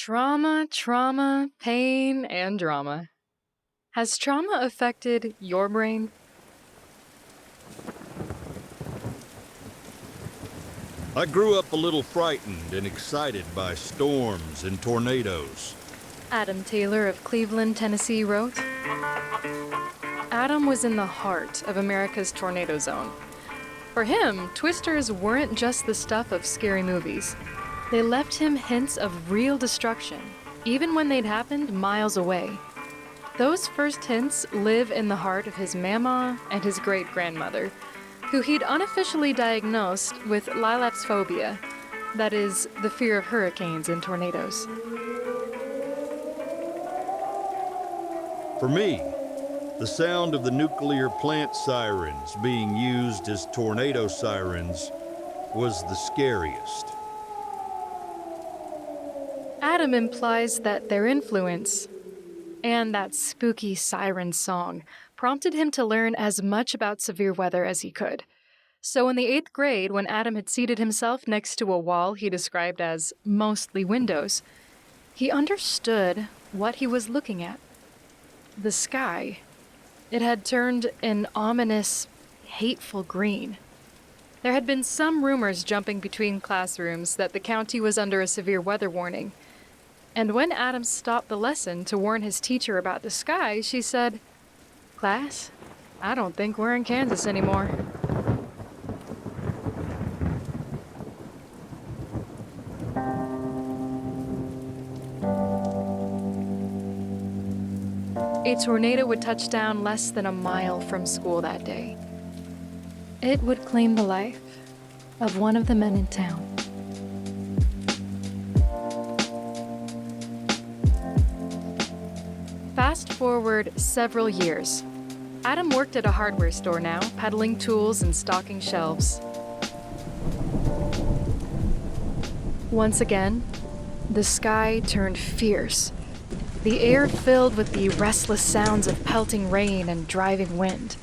Trauma, pain, and drama. Has trauma affected your brain? I grew up a little frightened and excited by storms and tornadoes. Adam Taylor of Cleveland, Tennessee wrote, Adam was in the heart of America's tornado zone. For him, twisters weren't just the stuff of scary movies. They left him hints of real destruction, even when they'd happened miles away. Those first hints live in the heart of his mama and his great-grandmother, who he'd unofficially diagnosed with lilaps-phobia, that is, the fear of hurricanes and tornadoes. For me, the sound of the nuclear plant sirens being used as tornado sirens was the scariest. Adam implies that their influence and that spooky siren song prompted him to learn as much about severe weather as he could. So in the 8th grade, when Adam had seated himself next to a wall he described as mostly windows, he understood what he was looking at. The sky. It had turned an ominous, hateful green. There had been some rumors jumping between classrooms that the county was under a severe weather warning. And when Adam stopped the lesson to warn his teacher about the sky, she said, "Class, I don't think we're in Kansas anymore." A tornado would touch down less than a mile from school that day. It would claim the life of one of the men in town. Fast forward several years. Adam worked at a hardware store now, peddling tools and stocking shelves. Once again, the sky turned fierce. The air filled with the restless sounds of pelting rain and driving wind.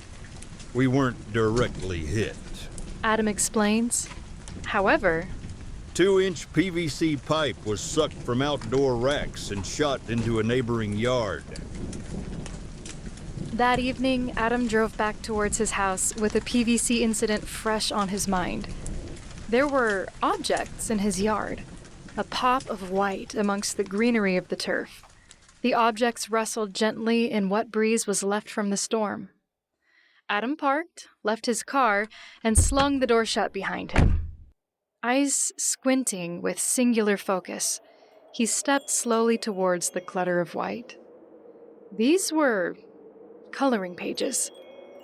We weren't directly hit. Adam explains. However, 2-inch PVC pipe was sucked from outdoor racks and shot into a neighboring yard. that evening, Adam drove back towards his house with a PVC incident fresh on his mind. There were objects in his yard, a pop of white amongst the greenery of the turf. The objects rustled gently in what breeze was left from the storm. Adam parked, left his car, and slung the door shut behind him. Eyes squinting with singular focus, he stepped slowly towards the clutter of white. These were coloring pages.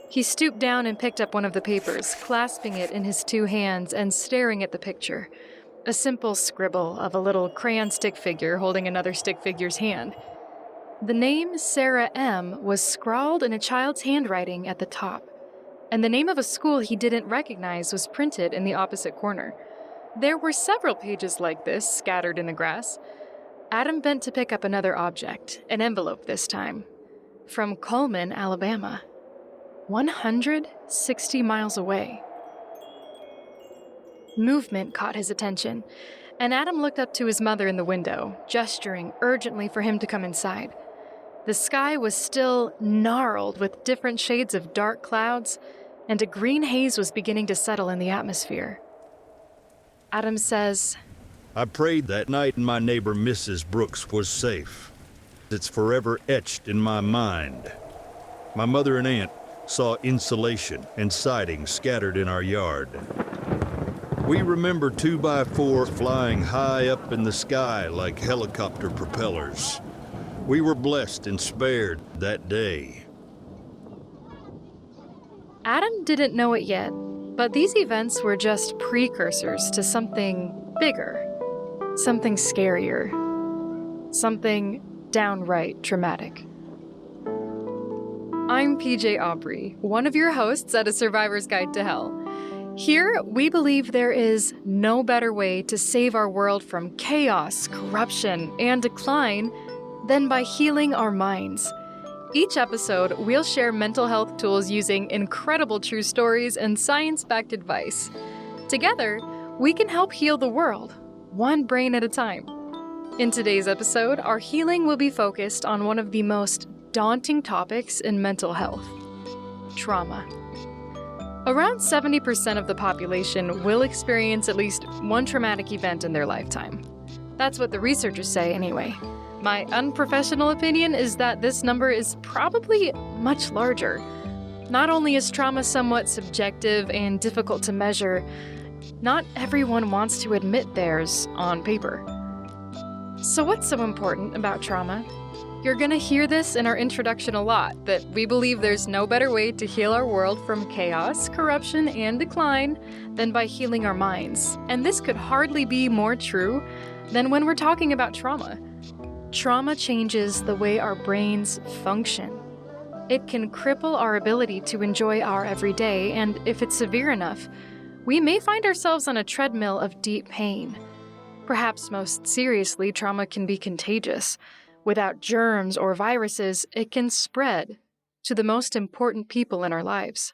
He stooped down and picked up one of the papers, clasping it in his two hands and staring at the picture. A simple scribble of a little crayon stick figure holding another stick figure's hand. The name Sarah M. was scrawled in a child's handwriting at the top, and the name of a school he didn't recognize was printed in the opposite corner. There were several pages like this scattered in the grass. Adam bent to pick up another object, an envelope this time. From Cullman, Alabama. 160 miles away. Movement caught his attention, and Adam looked up to his mother in the window, gesturing urgently for him to come inside. The sky was still gnarled with different shades of dark clouds, and a green haze was beginning to settle in the atmosphere. Adam says, I prayed that night my neighbor Mrs. Brooks was safe. It's forever etched in my mind. My mother and aunt saw insulation and siding scattered in our yard. We remember 2x4 flying high up in the sky like helicopter propellers. We were blessed and spared that day. Adam didn't know it yet, but these events were just precursors to something bigger, something scarier, something downright traumatic. I'm PJ Aubrey, one of your hosts at A Survivor's Guide to Hell. Here, we believe there is no better way to save our world from chaos, corruption, and decline than by healing our minds. Each episode, we'll share mental health tools using incredible true stories and science-backed advice. Together, we can help heal the world, one brain at a time. In today's episode, our healing will be focused on one of the most daunting topics in mental health: trauma. Around 70% of the population will experience at least one traumatic event in their lifetime. That's what the researchers say, anyway. My unprofessional opinion is that this number is probably much larger. Not only is trauma somewhat subjective and difficult to measure, not everyone wants to admit theirs on paper. So what's so important about trauma? You're gonna hear this in our introduction a lot, that we believe there's no better way to heal our world from chaos, corruption, and decline than by healing our minds. And this could hardly be more true than when we're talking about trauma. Trauma changes the way our brains function. It can cripple our ability to enjoy our everyday, and if it's severe enough, we may find ourselves on a treadmill of deep pain. Perhaps most seriously, trauma can be contagious. Without germs or viruses, it can spread to the most important people in our lives.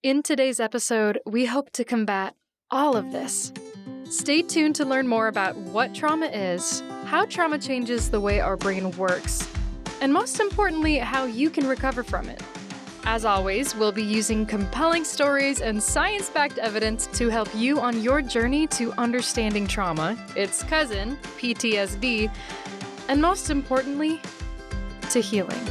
In today's episode, we hope to combat all of this. Stay tuned to learn more about what trauma is, how trauma changes the way our brain works, and most importantly, how you can recover from it. As always, we'll be using compelling stories and science-backed evidence to help you on your journey to understanding trauma, its cousin, PTSD, and most importantly, to healing.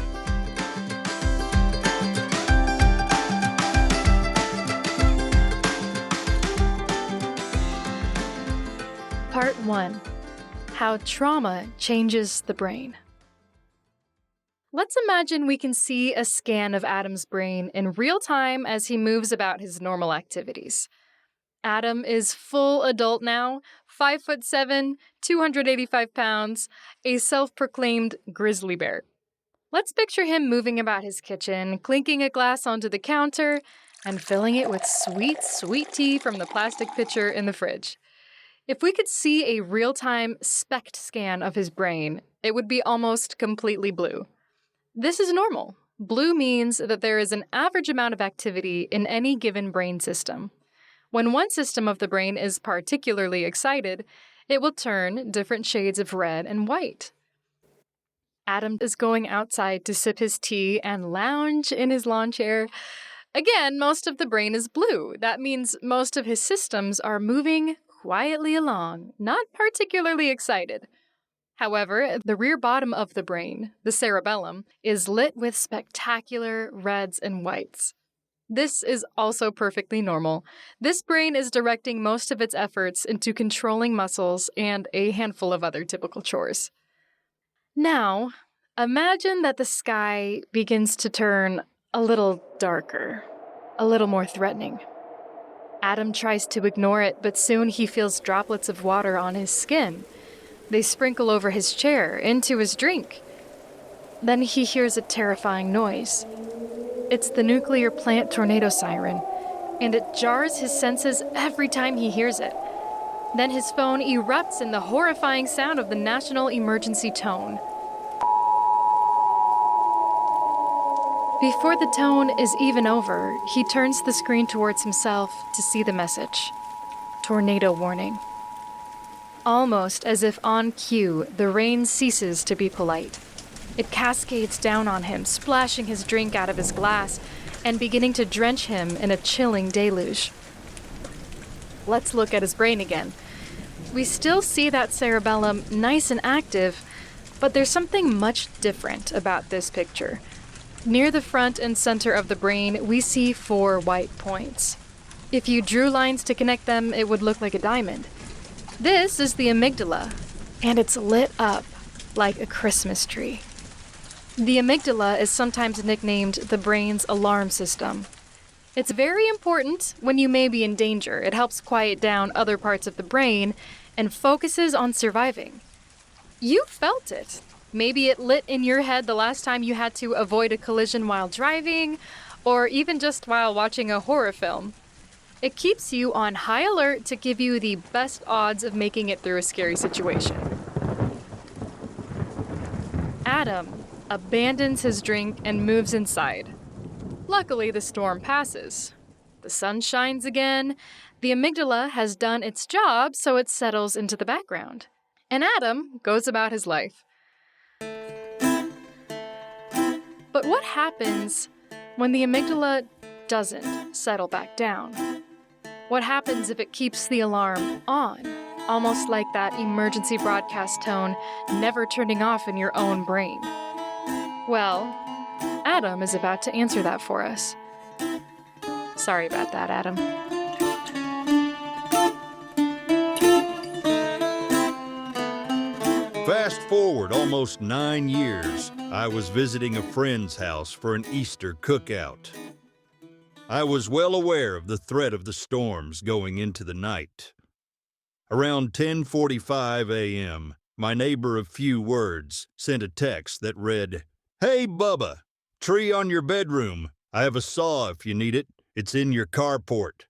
Part 1. How trauma changes the brain. Let's imagine we can see a scan of Adam's brain in real time as he moves about his normal activities. Adam is full adult now, 5'7", 285 pounds, a self-proclaimed grizzly bear. Let's picture him moving about his kitchen, clinking a glass onto the counter, and filling it with sweet, sweet tea from the plastic pitcher in the fridge. If we could see a real-time SPECT scan of his brain, it would be almost completely blue. This is normal. Blue means that there is an average amount of activity in any given brain system. When one system of the brain is particularly excited, it will turn different shades of red and white. Adam is going outside to sip his tea and lounge in his lawn chair. Again, most of the brain is blue. That means most of his systems are moving quietly along, not particularly excited. However, the rear bottom of the brain, the cerebellum, is lit with spectacular reds and whites. This is also perfectly normal. This brain is directing most of its efforts into controlling muscles and a handful of other typical chores. Now, imagine that the sky begins to turn a little darker, a little more threatening. Adam tries to ignore it, but soon he feels droplets of water on his skin. They sprinkle over his chair, into his drink. Then he hears a terrifying noise. It's the nuclear plant tornado siren, and it jars his senses every time he hears it. Then his phone erupts in the horrifying sound of the national emergency tone. Before the tone is even over, he turns the screen towards himself to see the message. Tornado warning. Almost as if on cue, the rain ceases to be polite. It cascades down on him, splashing his drink out of his glass and beginning to drench him in a chilling deluge. Let's look at his brain again. We still see that cerebellum nice and active, but there's something much different about this picture. Near the front and center of the brain, we see 4 white points. If you drew lines to connect them, it would look like a diamond. This is the amygdala, and it's lit up like a Christmas tree. The amygdala is sometimes nicknamed the brain's alarm system. It's very important when you may be in danger. It helps quiet down other parts of the brain and focuses on surviving. You felt it. Maybe it lit in your head the last time you had to avoid a collision while driving, or even just while watching a horror film. It keeps you on high alert to give you the best odds of making it through a scary situation. Adam abandons his drink and moves inside. Luckily, the storm passes. The sun shines again. The amygdala has done its job, so it settles into the background. and Adam goes about his life. But what happens when the amygdala doesn't settle back down? What happens if it keeps the alarm on, almost like that emergency broadcast tone never turning off in your own brain? Well, Adam is about to answer that for us. Sorry about that, Adam. Fast forward almost 9 years, I was visiting a friend's house for an Easter cookout. I was well aware of the threat of the storms going into the night. Around 10:45 a.m., my neighbor of few words sent a text that read, "Hey, Bubba, tree on your bedroom. I have a saw if you need it. It's in your carport."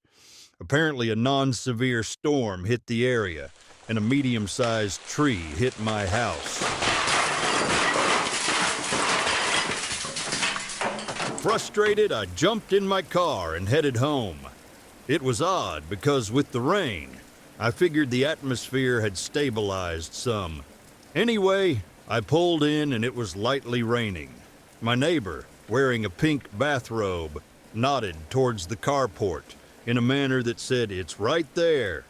Apparently a non-severe storm hit the area, and a medium-sized tree hit my house. Frustrated, I jumped in my car and headed home. It was odd because with the rain, I figured the atmosphere had stabilized some. Anyway, I pulled in and it was lightly raining. My neighbor, wearing a pink bathrobe, nodded towards the carport in a manner that said, "It's right there."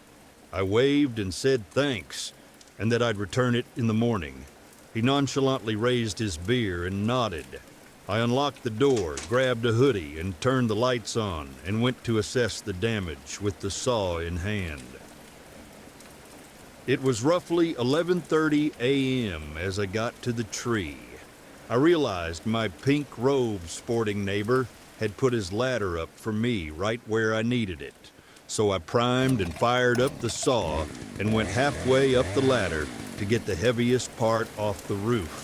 I waved and said thanks, and that I'd return it in the morning. He nonchalantly raised his beer and nodded. I unlocked the door, grabbed a hoodie, and turned the lights on, and went to assess the damage with the saw in hand. It was roughly 11:30 a.m. as I got to the tree. I realized my pink robe sporting neighbor had put his ladder up for me right where I needed it. So I primed and fired up the saw and went halfway up the ladder to get the heaviest part off the roof.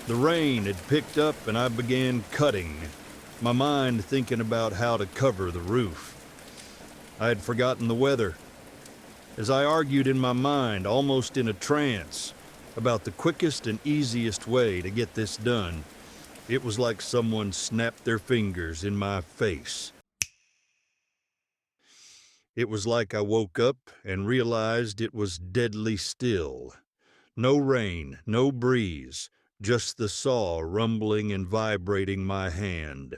The rain had picked up and I began cutting, my mind thinking about how to cover the roof. I had forgotten the weather. As I argued in my mind, almost in a trance, about the quickest and easiest way to get this done, it was like someone snapped their fingers in my face. It was like I woke up and realized it was deadly still. No rain, no breeze, just the saw rumbling and vibrating my hand.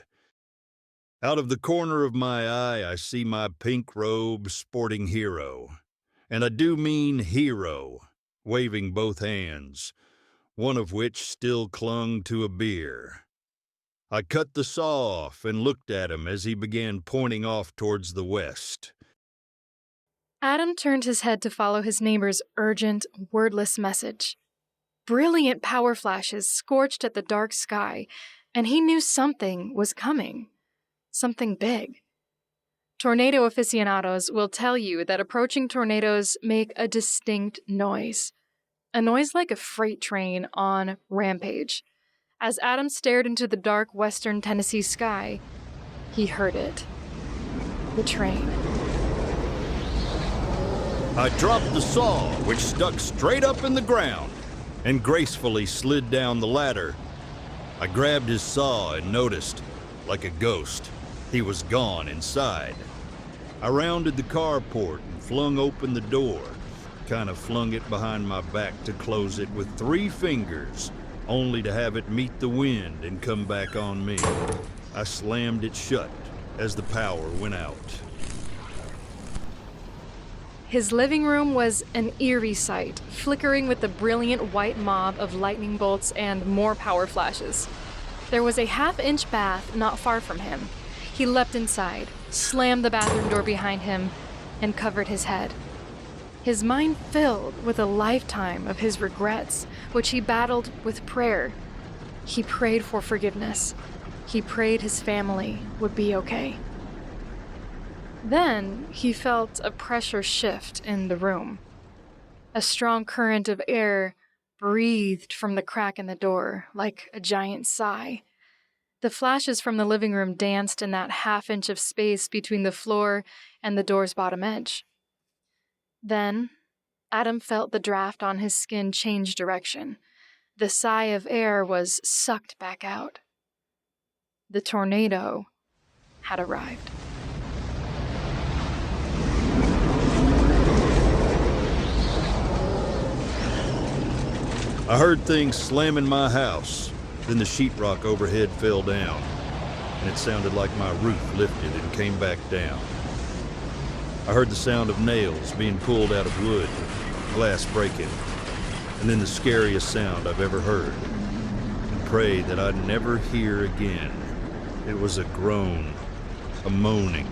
Out of the corner of my eye, I see my pink robe sporting hero. And I do mean hero, waving both hands, one of which still clung to a beer. I cut the saw off and looked at him as he began pointing off towards the west. Adam turned his head to follow his neighbor's urgent, wordless message. Brilliant power flashes scorched at the dark sky, and he knew something was coming. Something big. Tornado aficionados will tell you that approaching tornadoes make a distinct noise. A noise like a freight train on rampage. As Adam stared into the dark western Tennessee sky, he heard it. The train. I dropped the saw, which stuck straight up in the ground, and gracefully slid down the ladder. I grabbed his saw and noticed, like a ghost, he was gone inside. I rounded the carport and flung open the door, kind of flung it behind my back to close it with 3 fingers, only to have it meet the wind and come back on me. I slammed it shut as the power went out. His living room was an eerie sight, flickering with the brilliant white mob of lightning bolts and more power flashes. There was a half-inch bath not far from him. He leapt inside, slammed the bathroom door behind him, and covered his head. His mind filled with a lifetime of his regrets, which he battled with prayer. He prayed for forgiveness. He prayed his family would be okay. Then he felt a pressure shift in the room. A strong current of air breathed from the crack in the door like a giant sigh. The flashes from the living room danced in that half-inch of space between the floor and the door's bottom edge. Then, Adam felt the draft on his skin change direction. The sigh of air was sucked back out. The tornado had arrived. I heard things slam in my house. Then the sheetrock overhead fell down, and it sounded like my roof lifted and came back down. I heard the sound of nails being pulled out of wood, glass breaking, and then the scariest sound I've ever heard, and prayed that I'd never hear again. It was a groan, a moaning,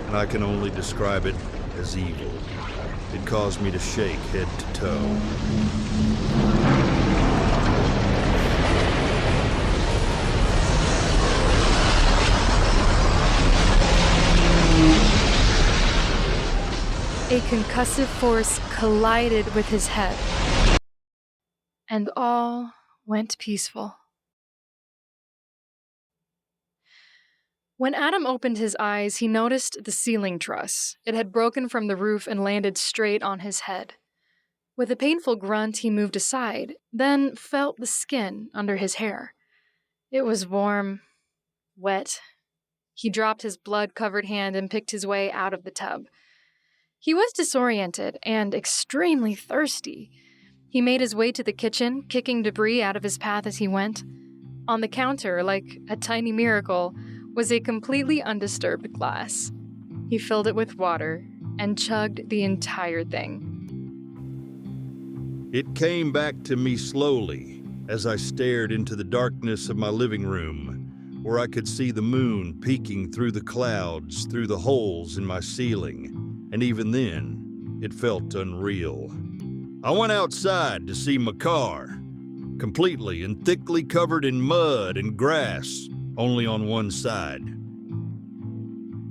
and I can only describe it as evil. It caused me to shake head to toe. A concussive force collided with his head, and all went peaceful. When Adam opened his eyes, he noticed the ceiling truss. It had broken from the roof and landed straight on his head. With a painful grunt, he moved aside, then felt the skin under his hair. It was warm, wet. He dropped his blood-covered hand and picked his way out of the tub. He was disoriented and extremely thirsty. He made his way to the kitchen, kicking debris out of his path as he went. On the counter, like a tiny miracle, was a completely undisturbed glass. He filled it with water and chugged the entire thing. It came back to me slowly as I stared into the darkness of my living room, where I could see the moon peeking through the clouds, through the holes in my ceiling. And even then, it felt unreal. I went outside to see my car, completely and thickly covered in mud and grass, only on one side.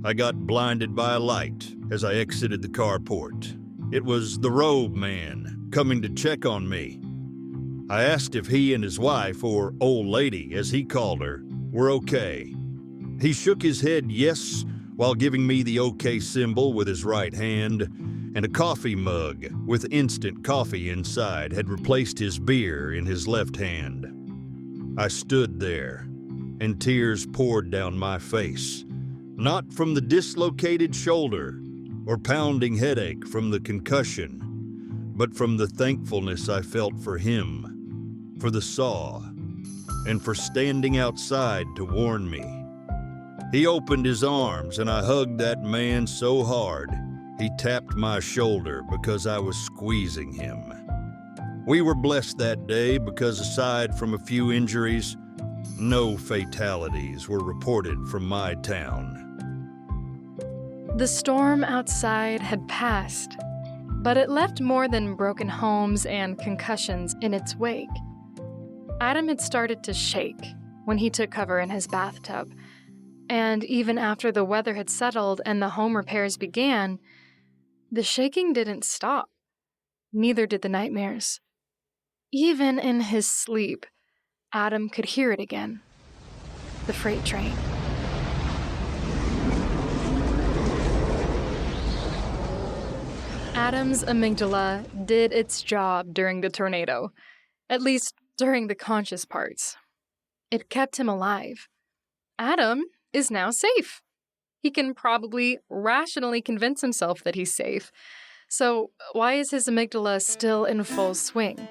I got blinded by a light as I exited the carport. It was the robe man coming to check on me. I asked if he and his wife, or old lady as he called her, were okay. He shook his head yes, while giving me the OK symbol with his right hand, and a coffee mug with instant coffee inside had replaced his beer in his left hand. I stood there, and tears poured down my face, not from the dislocated shoulder or pounding headache from the concussion, but from the thankfulness I felt for him, for the saw, and for standing outside to warn me. He opened his arms, and I hugged that man so hard, he tapped my shoulder because I was squeezing him. We were blessed that day because aside from a few injuries, no fatalities were reported from my town. The storm outside had passed, but it left more than broken homes and concussions in its wake. Adam had started to shake when he took cover in his bathtub. And even after the weather had settled and the home repairs began, the shaking didn't stop. Neither did the nightmares. Even in his sleep, Adam could hear it again. The freight train. Adam's amygdala did its job during the tornado, at least during the conscious parts. It kept him alive. Adam is now safe. He can probably rationally convince himself that he's safe. So why is his amygdala still in full swing?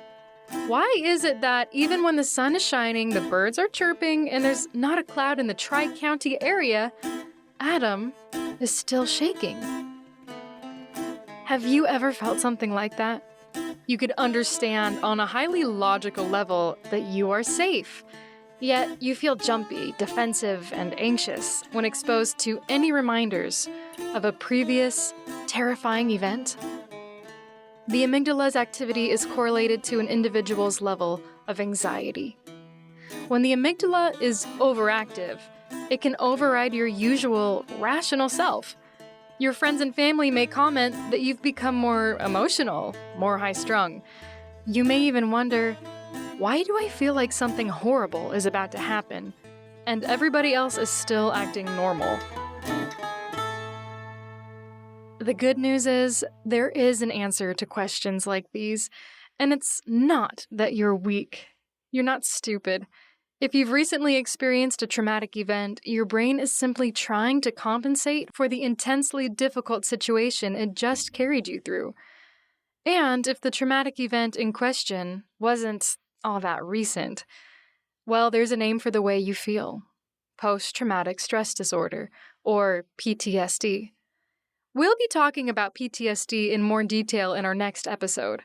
Why is it that even when the sun is shining, the birds are chirping, and there's not a cloud in the Tri-County area, Adam is still shaking? Have you ever felt something like that? You could understand on a highly logical level that you are safe. Yet you feel jumpy, defensive, and anxious when exposed to any reminders of a previous, terrifying event. The amygdala's activity is correlated to an individual's level of anxiety. When the amygdala is overactive, it can override your usual rational self. Your friends and family may comment that you've become more emotional, more high-strung. You may even wonder, why do I feel like something horrible is about to happen, and everybody else is still acting normal? The good news is, there is an answer to questions like these, and it's not that you're weak. You're not stupid. If you've recently experienced a traumatic event, your brain is simply trying to compensate for the intensely difficult situation it just carried you through. And if the traumatic event in question wasn't all that recent, well, there's a name for the way you feel: post-traumatic stress disorder, or PTSD. We'll be talking about PTSD in more detail in our next episode.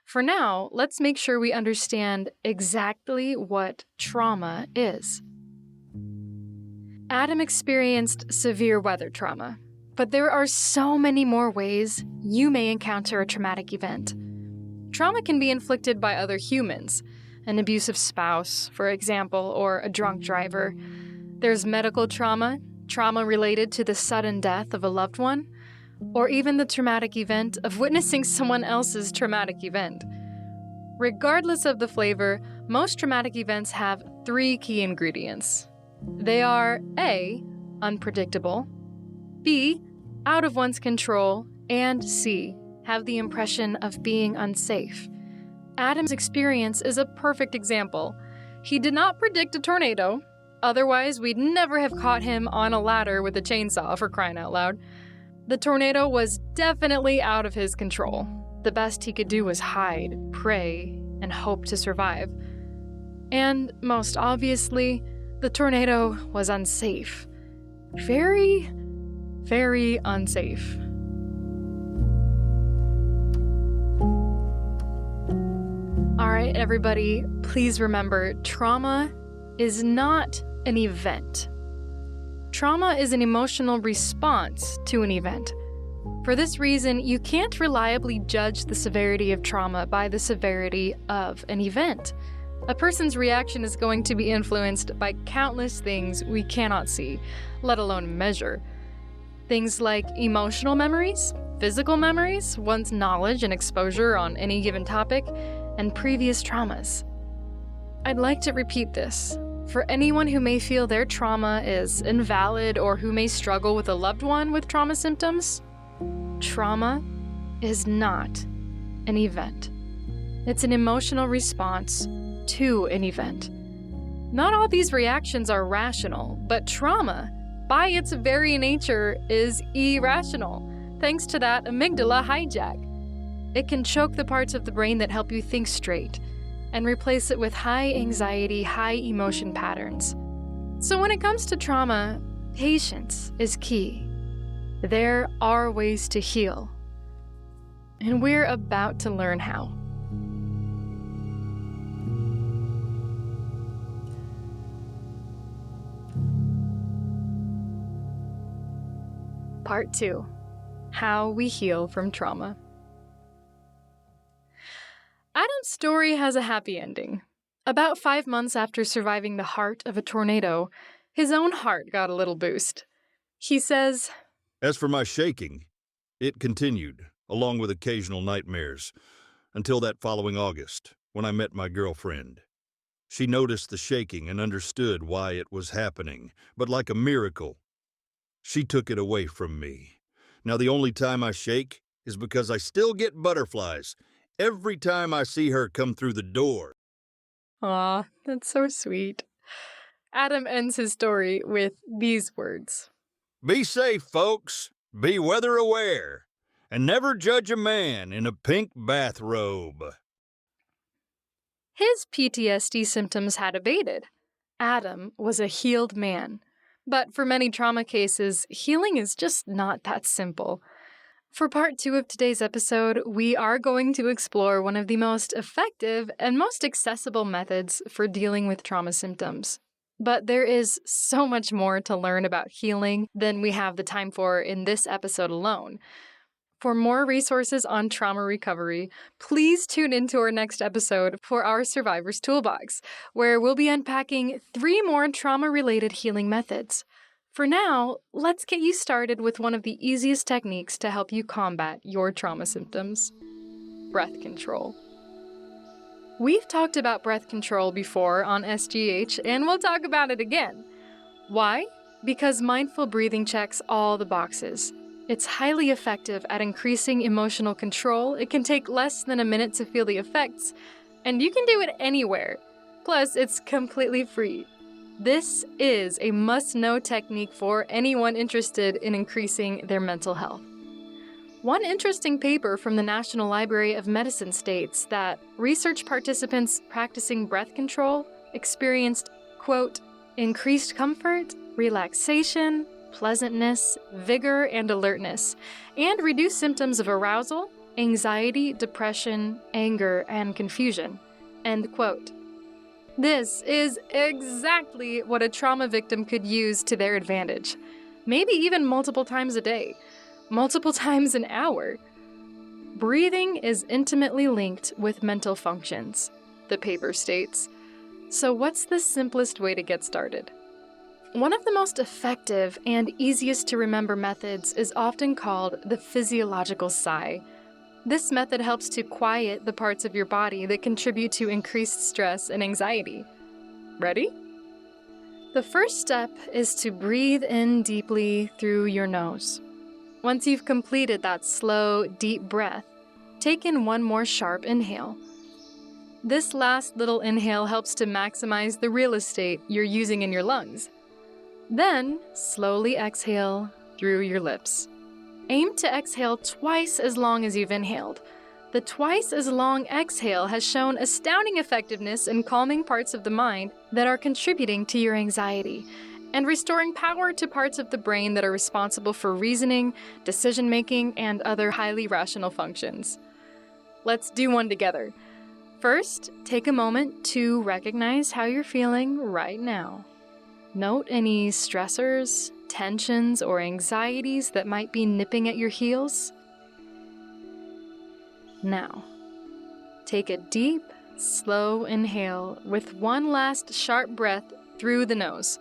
For now, let's make sure we understand exactly what trauma is. Adam experienced severe weather trauma, but there are so many more ways you may encounter a traumatic event. Trauma can be inflicted by other humans, an abusive spouse, for example, or a drunk driver. There's medical trauma, trauma related to the sudden death of a loved one, or even the traumatic event of witnessing someone else's traumatic event. Regardless of the flavor, most traumatic events have 3 key ingredients. They are A, unpredictable, B, out of one's control, and C, have the impression of being unsafe. Adam's experience is a perfect example. He did not predict a tornado, otherwise we'd never have caught him on a ladder with a chainsaw, for crying out loud. The tornado was definitely out of his control. The best he could do was hide, pray, and hope to survive. And most obviously, the tornado was unsafe. Very, very unsafe. All right, everybody, please remember, trauma is not an event. Trauma is an emotional response to an event. For this reason, you can't reliably judge the severity of trauma by the severity of an event. A person's reaction is going to be influenced by countless things we cannot see, let alone measure. Things like emotional memories, physical memories, one's knowledge and exposure on any given topic, and previous traumas. I'd like to repeat this. For anyone who may feel their trauma is invalid or who may struggle with a loved one with trauma symptoms, trauma is not an event. It's an emotional response to an event. Not all these reactions are rational, but trauma, by its very nature, is irrational, thanks to that amygdala hijack. It can choke the parts of the brain that help you think straight and replace it with high anxiety, high emotion patterns. So when it comes to trauma, patience is key. There are ways to heal, and we're about to learn how. Part 2. How we heal from trauma. Adam's story has a happy ending. About 5 months after surviving the heart of a tornado, his own heart got a little boost. He says, As for my shaking, it continued, along with occasional nightmares, until that following August, when I met my girlfriend. She noticed the shaking and understood why it was happening, but like a miracle, she took it away from me. Now the only time I shake is because I still get butterflies every time I see her come through the door. "Aw, that's so sweet." Adam ends his story with these words. Be safe, folks. Be weather aware. And never judge a man in a pink bathrobe. His PTSD symptoms had abated. Adam was a healed man. But for many trauma cases, healing is just not that simple. For part 2 of today's episode, we are going to explore one of the most effective and most accessible methods for dealing with trauma symptoms. But there is so much more to learn about healing than we have the time for in this episode alone. For more resources on trauma recovery, please tune into our next episode for our Survivor's Toolbox, where we'll be unpacking 3 more trauma-related healing methods. For now, let's get you started with one of the easiest techniques to help you combat your trauma symptoms: breath control. We've talked about breath control before on SGH, and we'll talk about it again. Why? Because mindful breathing checks all the boxes. It's highly effective at increasing emotional control. It can take less than a minute to feel the effects, and you can do it anywhere. Plus, it's completely free. This is a must-know technique for anyone interested in increasing their mental health. One interesting paper from the National Library of Medicine states that research participants practicing breath control experienced, quote, increased comfort, relaxation, pleasantness, vigor, and alertness, and reduced symptoms of arousal, anxiety, depression, anger, and confusion, end quote. This is exactly what a trauma victim could use to their advantage, maybe even multiple times a day. Multiple times an hour. Breathing is intimately linked with mental functions, the paper states. So what's the simplest way to get started? One of the most effective and easiest to remember methods is often called the physiological sigh. This method helps to quiet the parts of your body that contribute to increased stress and anxiety. Ready? The first step is to breathe in deeply through your nose. Once you've completed that slow, deep breath, take in one more sharp inhale. This last little inhale helps to maximize the real estate you're using in your lungs. Then, slowly exhale through your lips. Aim to exhale twice as long as you've inhaled. The twice as long exhale has shown astounding effectiveness in calming parts of the mind that are contributing to your anxiety, and restoring power to parts of the brain that are responsible for reasoning, decision-making, and other highly rational functions. Let's do one together. First, take a moment to recognize how you're feeling right now. Note any stressors, tensions, or anxieties that might be nipping at your heels. Now, take a deep, slow inhale with one last sharp breath through the nose.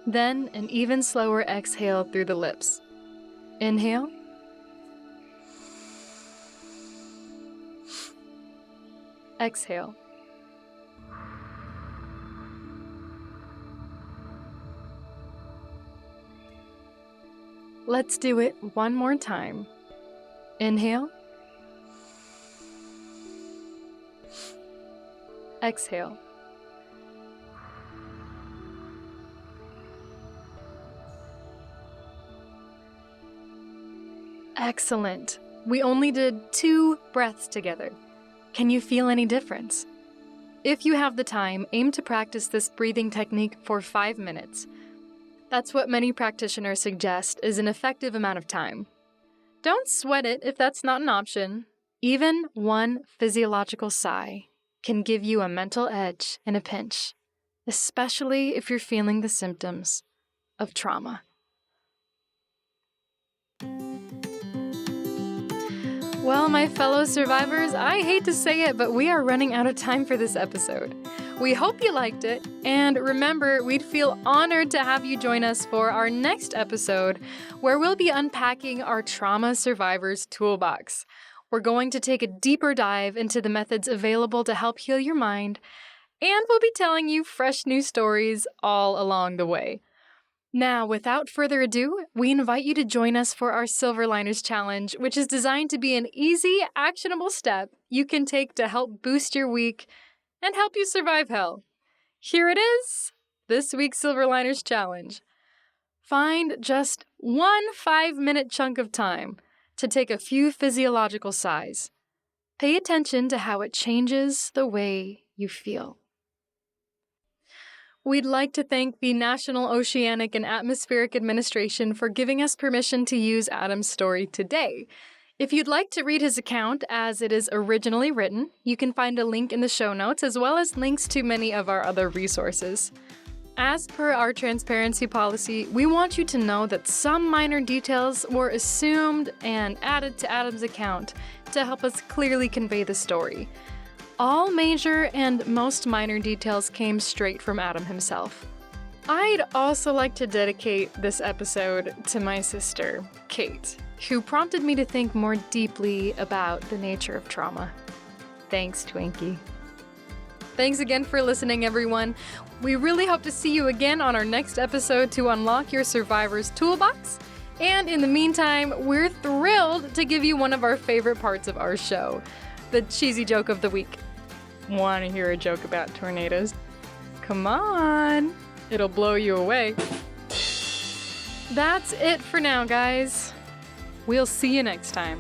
Then an even slower exhale through the lips. Inhale. Exhale. Let's do it one more time. Inhale. Exhale. Excellent. We only did 2 breaths together. Can you feel any difference? If you have the time, aim to practice this breathing technique for 5 minutes. That's what many practitioners suggest is an effective amount of time. Don't sweat it if that's not an option. Even one physiological sigh can give you a mental edge in a pinch, especially if you're feeling the symptoms of trauma. Well, my fellow survivors, I hate to say it, but we are running out of time for this episode. We hope you liked it, and remember, we'd feel honored to have you join us for our next episode, where we'll be unpacking our Trauma Survivors Toolbox. We're going to take a deeper dive into the methods available to help heal your mind, and we'll be telling you fresh new stories all along the way. Now, without further ado, we invite you to join us for our Silver Liners Challenge, which is designed to be an easy, actionable step you can take to help boost your week and help you survive hell. Here it is, this week's Silver Liners Challenge. Find just one 5-minute chunk of time to take a few physiological sighs. Pay attention to how it changes the way you feel. We'd like to thank the National Oceanic and Atmospheric Administration for giving us permission to use Adam's story today. If you'd like to read his account as it is originally written, you can find a link in the show notes as well as links to many of our other resources. As per our transparency policy, we want you to know that some minor details were assumed and added to Adam's account to help us clearly convey the story. All major and most minor details came straight from Adam himself. I'd also like to dedicate this episode to my sister, Kate, who prompted me to think more deeply about the nature of trauma. Thanks, Twinkie. Thanks again for listening, everyone. We really hope to see you again on our next episode to unlock your Survivor's Toolbox. And in the meantime, we're thrilled to give you one of our favorite parts of our show, the cheesy joke of the week. Want to hear a joke about tornadoes? Come on, it'll blow you away. That's it for now, guys. We'll see you next time.